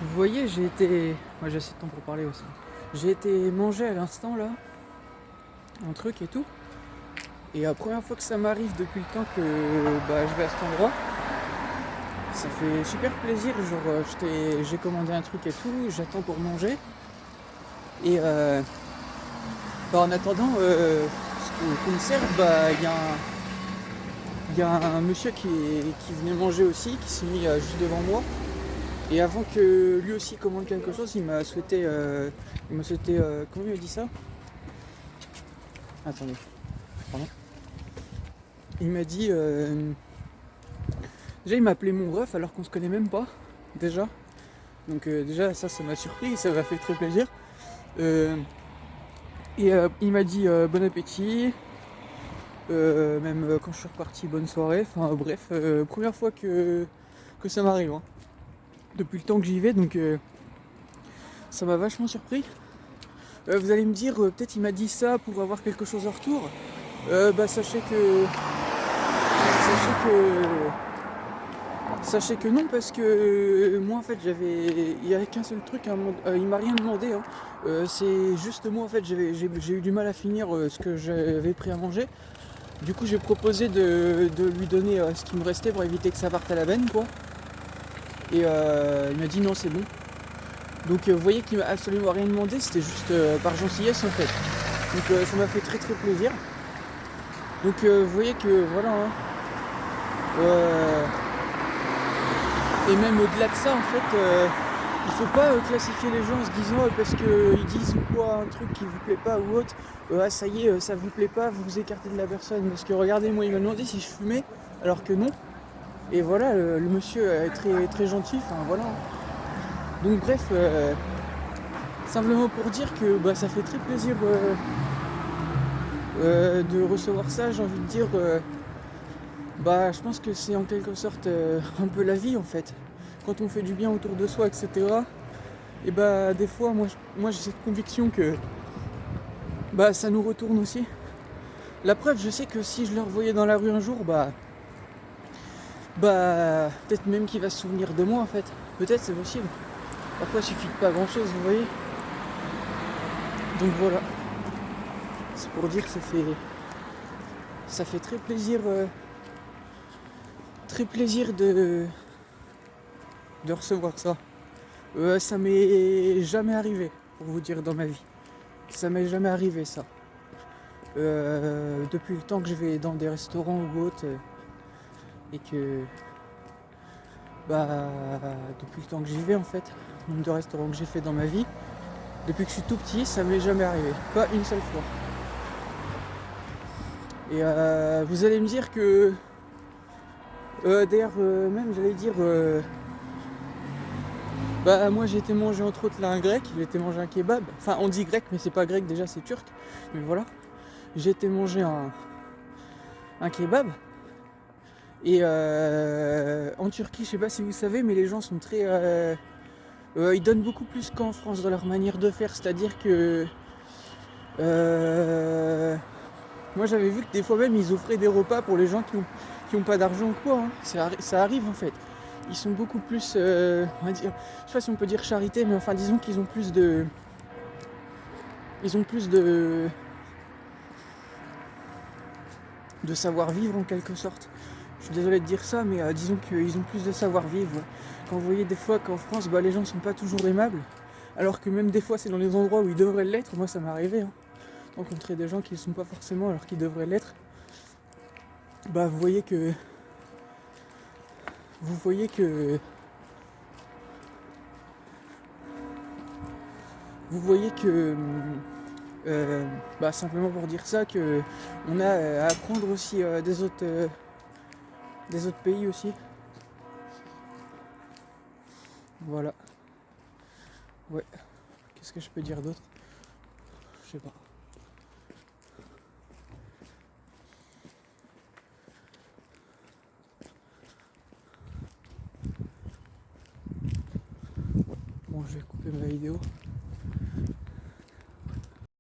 Vous voyez, j'ai été... Moi j'ai assez de temps pour parler aussi. J'ai été manger à l'instant là, un truc et tout. Et la première fois que ça m'arrive depuis le temps que je vais à cet endroit, ça fait super plaisir. Genre j'ai commandé un truc et tout, j'attends pour manger. Et en attendant qu'on me serve, il y a un monsieur qui venait manger aussi, qui s'est mis juste devant moi. Et avant que lui aussi commande quelque chose, comment il m'a dit ça? Attendez, pardon. Il m'a dit, déjà il m'a appelé mon ref alors qu'on se connaît même pas, déjà. Donc déjà ça m'a surpris, ça m'a fait très plaisir. Il m'a dit bon appétit, même quand je suis reparti, bonne soirée. Enfin bref, première fois que ça m'arrive, hein. Depuis le temps que j'y vais, donc ça m'a vachement surpris. Vous allez me dire, peut-être il m'a dit ça pour avoir quelque chose en retour. Sachez que non, parce que moi en fait il y avait qu'un seul truc, il m'a rien demandé, hein. C'est juste moi en fait j'ai eu du mal à finir ce que j'avais pris à manger. Du coup j'ai proposé de lui donner ce qui me restait pour éviter que ça parte à la benne, quoi. Et il m'a dit non, c'est bon. Donc vous voyez qu'il m'a absolument rien demandé, c'était juste par gentillesse en fait. Donc ça m'a fait très très plaisir. Donc vous voyez que voilà, hein. Et même au-delà de ça, en fait, il faut pas classifier les gens en se disant parce qu'ils disent ou quoi un truc qui vous plaît pas ou autre, ah ça y est, ça vous plaît pas, vous vous écartez de la personne. Parce que regardez, moi il m'a demandé si je fumais, alors que non. Et voilà, le monsieur est très très gentil, enfin voilà. Donc bref, simplement pour dire que ça fait très plaisir de recevoir ça, j'ai envie de dire. Je pense que c'est en quelque sorte un peu la vie en fait. Quand on fait du bien autour de soi, etc. Et des fois, moi j'ai cette conviction que ça nous retourne aussi. La preuve, je sais que si je le revoyais dans la rue un jour, peut-être même qu'il va se souvenir de moi en fait. Peut-être, c'est possible. Parfois, il suffit de pas grand-chose, vous voyez. Donc voilà. C'est pour dire que ça fait très plaisir de recevoir ça. Ça m'est jamais arrivé, pour vous dire, dans ma vie. Ça m'est jamais arrivé, ça. Depuis le temps que je vais dans des restaurants ou autres, et que depuis le temps que j'y vais en fait, le nombre de restaurants que j'ai fait dans ma vie, depuis que je suis tout petit, ça m'est jamais arrivé, pas une seule fois. Et vous allez me dire que d'ailleurs même j'allais dire moi j'ai été manger entre autres là un grec, j'ai été manger un kebab, enfin on dit grec mais c'est pas grec déjà, c'est turc, mais voilà, j'ai été manger un kebab. Et en Turquie, je sais pas si vous savez, mais les gens sont très... ils donnent beaucoup plus qu'en France dans leur manière de faire. C'est-à-dire que... moi j'avais vu que des fois même ils offraient des repas pour les gens qui ont pas d'argent ou quoi, hein. Ça arrive en fait. Ils sont beaucoup plus... on va dire, je sais pas si on peut dire charité, mais enfin disons qu'ils ont plus de... Ils ont plus de savoir-vivre en quelque sorte. Je suis désolé de dire ça, mais disons qu'ils ont plus de savoir-vivre. Quand vous voyez des fois qu'en France, les gens ne sont pas toujours aimables, alors que même des fois c'est dans les endroits où ils devraient l'être. Moi ça m'est arrivé, hein, rencontrer des gens qui ne sont pas forcément alors qu'ils devraient l'être. Vous voyez que... Vous voyez que... Vous voyez que... simplement pour dire ça, que on a à apprendre aussi des autres pays aussi. Voilà. Ouais. Qu'est-ce que je peux dire d'autre? Je sais pas. Bon, je vais couper ma vidéo.